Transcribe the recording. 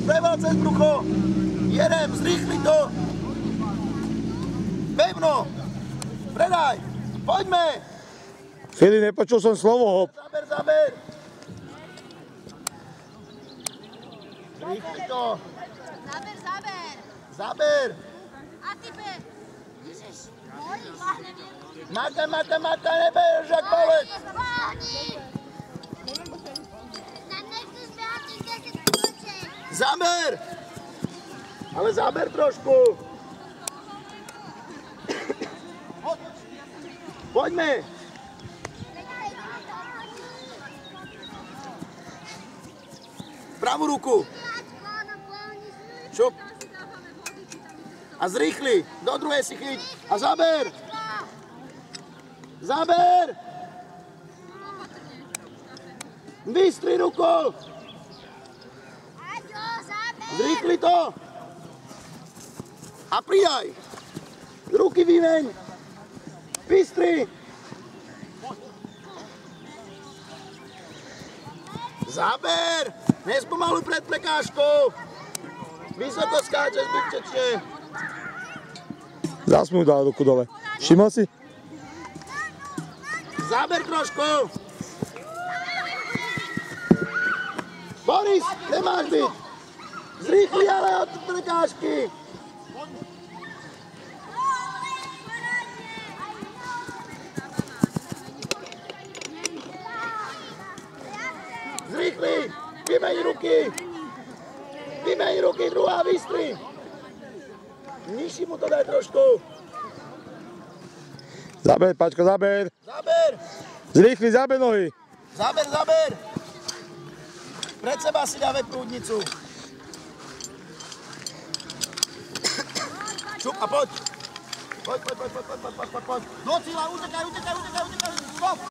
preval cez brucho. Jedem, zrýchli to. Pevno. Predaj. Poďme. Fili, nepočul som slovo, hop. Zaber, zaber. Zrýchli to. Zaber, zaber. Zaber. A ty be. Ježiš, morí, váhne vie. Mata, nebereš jak balec. Váhni. Tam nechcú zbehať tých 10 kľúček. Zaber. Ale zaber trošku. Poďme. Pravú ruku. Šup. A zrýchli. Do druhej si chyť. A zaber. Zaber. Vystri rukou. Zrýchli to. A pridaj. Ruky vymeň. Vystri. Zaber. Nespomaluj pred prekážkou. Vysoko skáče zbytečne. Zas mu dal ruku dole. Všimol si? Zaber trošku. Boris, nemáš byť. Zrýchli ale od prekážky. Zrýchli. Vymeň ruky. Vymeň ruky, druhá vystri. Nižší mu to daj trošku. Zaber, Pačko, zaber. Zaber. Zrýchli, zaber nohy. Zaber. Pred seba si dávaj prúdnicu. Šup a poď. Poď. Do cíla, utekaj. Stop.